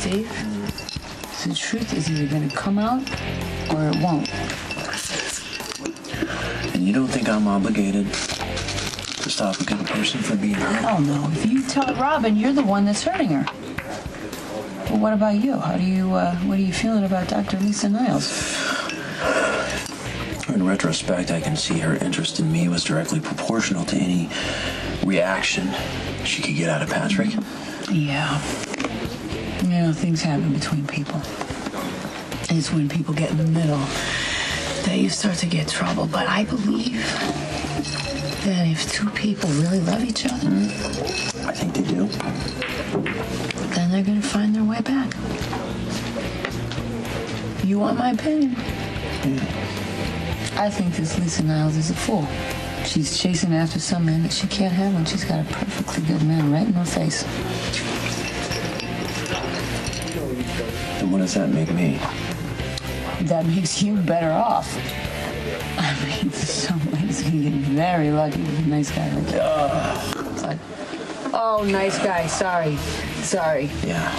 Steve. So the truth is either going to come out or it won't. And you don't think I'm obligated to stop a good person from being hurt? Oh, no. If you tell Robin, you're the one that's hurting her. Well, what about you? What are you feeling about Dr. Lisa Niles? In retrospect, I can see her interest in me was directly proportional to any reaction she could get out of Patrick. Yeah. You know, things happen between people. It's when people get in the middle that you start to get trouble. But I believe that if two people really love each other, I think they do. Then they're going to find their way back. You want my opinion? Yeah. I think this Lisa Niles is a fool. She's chasing after some man that she can't have when she's got a perfectly good man right in her face. And what does that make me? That makes you better off. I mean, some ladies can get very lucky with a nice guy like you. But, oh, nice guy. Sorry. Yeah,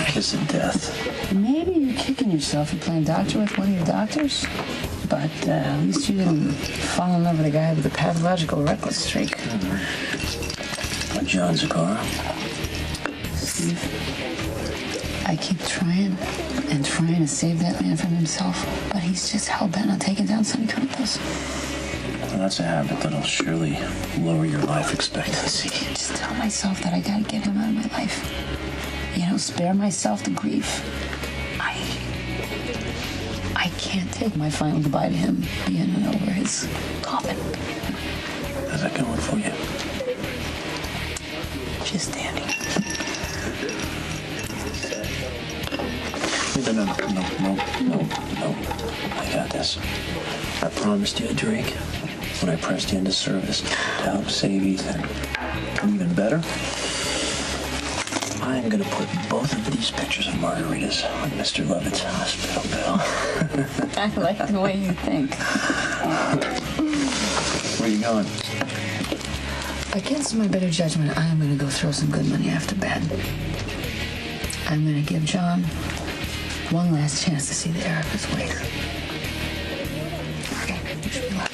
kiss of death. Maybe you're kicking yourself for playing doctor with one of your doctors. But at least you didn't fall in love with a guy with a pathological reckless streak. John Zagara. Steve, I keep trying and trying to save that man from himself, but he's just hell-bent on taking down Sonny Campos. Well, that's a habit that'll surely lower your life expectancy. Just tell myself that I gotta get him out of my life. You know, spare myself the grief. I can't take my final goodbye to him being over his coffin. How's that going for you? Just standing. No. I got this. I promised you a drink when I pressed you into service to help save Ethan. And even better, I'm gonna put both of these pictures of margaritas on Mr. Lovett's hospital bill. I like the way you think. Where are you going? Against my better judgment, I am going to go throw some good money after bed. I'm going to give John one last chance to see the error of his ways. Okay, wish me luck.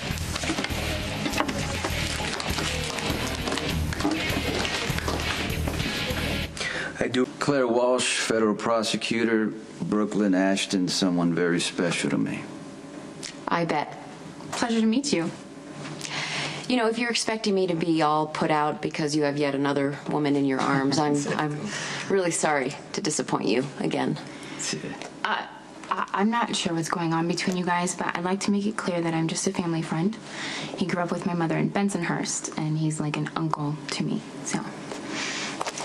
I do. Claire Walsh, federal prosecutor, Brooklyn Ashton, someone very special to me. I bet. Pleasure to meet you. You know, if you're expecting me to be all put out because you have yet another woman in your arms, I'm really sorry to disappoint you again. I'm not sure what's going on between you guys, but I'd like to make it clear that I'm just a family friend. He grew up with my mother in Bensonhurst, and he's like an uncle to me. So,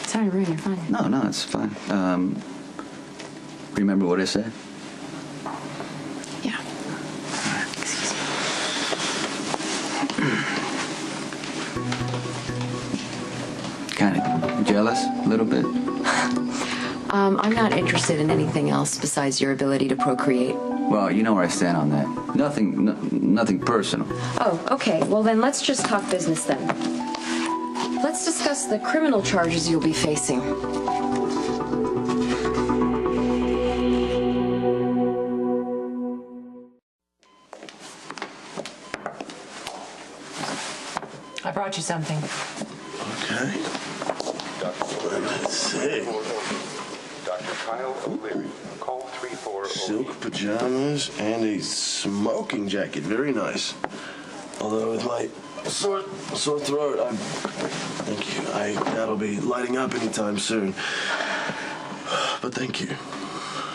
sorry to ruin your fun. No, it's fine. Remember what I said? Yeah. Excuse me. Kind of jealous, a little bit. I'm not interested in anything else besides your ability to procreate. Well, you know where I stand on that. Nothing personal. Oh, okay. Well, then let's just talk business then. Let's discuss the criminal charges you'll be facing. I brought you something. Okay. Let's see. Dr. Kyle O'Leary, call 34. Silk pajamas and a smoking jacket. Very nice. Although with my sore throat, thank you. That'll be lighting up anytime soon. But thank you.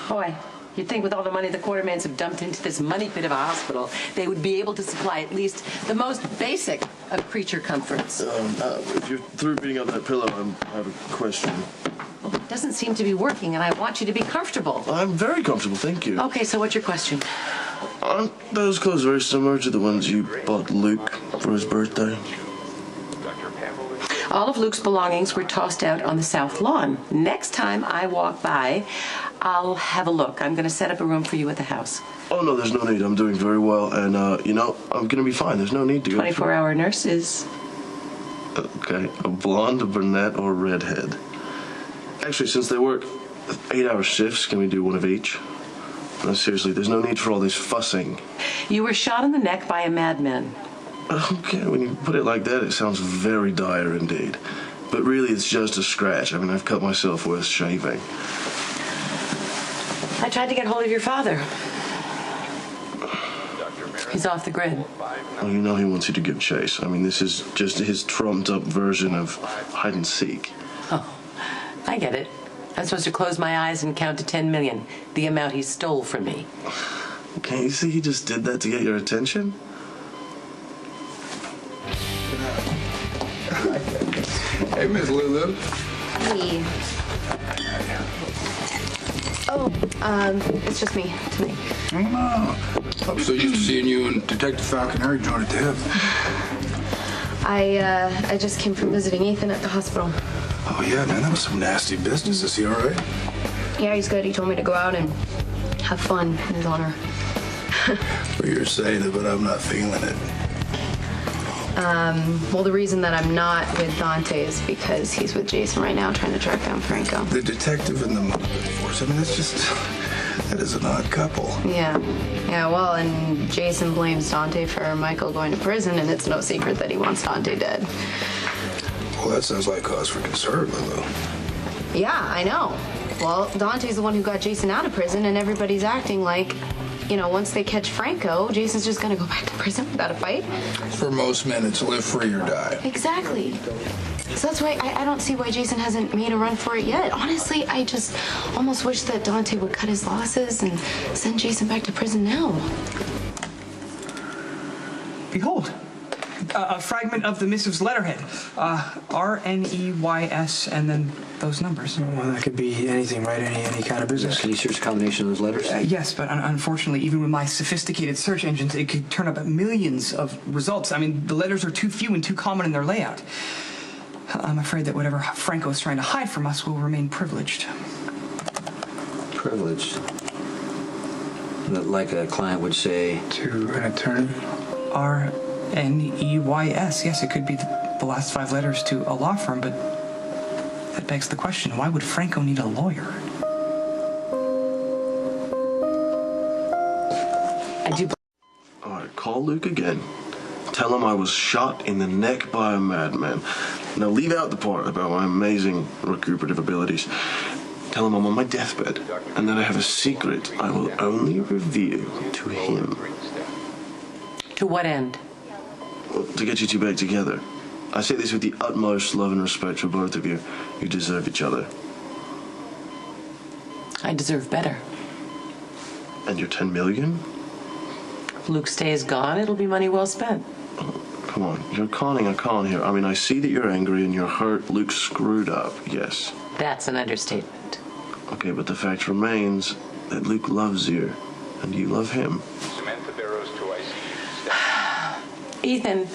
Boy, you'd think with all the money the Quartermans have dumped into this money pit of a hospital, they would be able to supply at least the most basic of creature comforts. If you're through beating up that pillow, I have a question. Well, it doesn't seem to be working, and I want you to be comfortable. I'm very comfortable, thank you. Okay, so what's your question? Aren't those clothes very similar to the ones you bought Luke for his birthday? All of Luke's belongings were tossed out on the south lawn. Next time I walk by, I'll have a look. I'm going to set up a room for you at the house. Oh, no, there's no need. I'm doing very well, and, I'm going to be fine. There's no need to go 24-hour nurses. Okay, a blonde, a brunette, or redhead? Actually, since they work 8-hour shifts. Can we do one of each? No, seriously, there's no need for all this fussing. You were shot in the neck by a madman. Okay, when you put it like that, it sounds very dire indeed. But really, it's just a scratch. I mean, I've cut myself worth shaving. I tried to get hold of your father. He's off the grid. Well, you know he wants you to give chase. I mean, this is just his trumped-up version of hide and seek. Oh, I get it. I'm supposed to close my eyes and count to 10 million, the amount he stole from me. Can't you see he just did that to get your attention? Hey, Miss Lulu. Hey. Oh, it's just me tonight. Oh, I'm so used to seeing you and Detective Falconeri join at the hip. I just came from visiting Ethan at the hospital. Oh, yeah, man, that was some nasty business. Is he all right? Yeah, he's good. He told me to go out and have fun in his honor. Well, you're saying it, but I'm not feeling it. Well, the reason that I'm not with Dante is because he's with Jason right now trying to track down Franco. The detective and the mother force. I mean, that's just... That is an odd couple. Yeah, well, and Jason blames Dante for Michael going to prison, and it's no secret that he wants Dante dead. Well, that sounds like cause for concern, Lulu. Yeah, I know. Well, Dante's the one who got Jason out of prison, and everybody's acting like, you know, once they catch Franco, Jason's just gonna go back to prison without a fight. For most men, it's live free or die. Exactly. So that's why I don't see why Jason hasn't made a run for it yet. Honestly, I just almost wish that Dante would cut his losses and send Jason back to prison now. Behold, a fragment of the missive's letterhead. R-N-E-Y-S, and then those numbers. Well, that could be anything, right? Any kind of business. Can you search a combination of those letters? Yes, but unfortunately, even with my sophisticated search engines, it could turn up millions of results. I mean, the letters are too few and too common in their layout. I'm afraid that whatever Franco is trying to hide from us will remain privileged. Privileged? Like a client would say... To an attorney? R-N-E-Y-S. Yes, it could be the last 5 letters to a law firm, but that begs the question, why would Franco need a lawyer? All right, call Luke again. Tell him I was shot in the neck by a madman. Now leave out the part about my amazing recuperative abilities. Tell him I'm on my deathbed and that I have a secret I will only reveal to him. To what end? Well, to get you two back together. I say this with the utmost love and respect for both of you. You deserve each other. I deserve better. And your 10 million? If Luke stays gone, it'll be money well spent. Come on, you're conning a con here. I mean, I see that you're angry and you're hurt. Luke screwed up, yes. That's an understatement. Okay, but the fact remains that Luke loves you, and you love him. Cement the barrows to ICU. Ethan,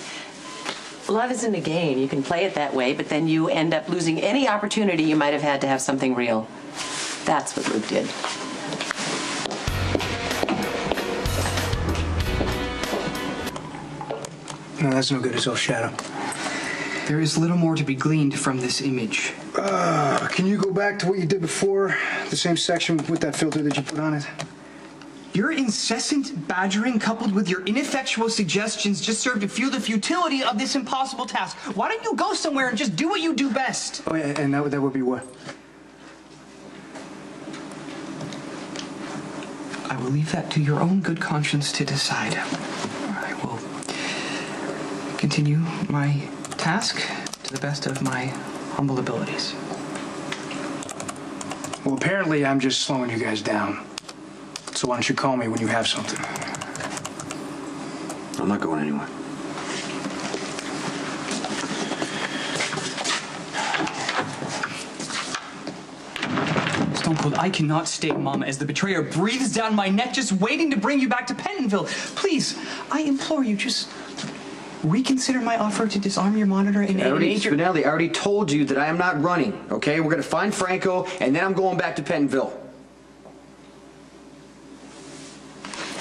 love isn't a game. You can play it that way, but then you end up losing any opportunity you might have had to have something real. That's what Luke did. No, that's no good. It's all shadow. There is little more to be gleaned from this image. Can you go back to what you did before? The same section with that filter that you put on it? Your incessant badgering coupled with your ineffectual suggestions just serve to fuel the futility of this impossible task. Why don't you go somewhere and just do what you do best? Oh, yeah, and that would be what? I will leave that to your own good conscience to decide. I will continue my task to the best of my humble abilities. Well, apparently I'm just slowing you guys down. So why don't you call me when you have something? I'm not going anywhere. Stone Cold, I cannot stay, Mama, as the betrayer breathes down my neck just waiting to bring you back to Pentonville. Please, I implore you, just reconsider my offer to disarm your monitor and Spinelli, I already told you that I am not running, okay? We're gonna find Franco, and then I'm going back to Pentonville.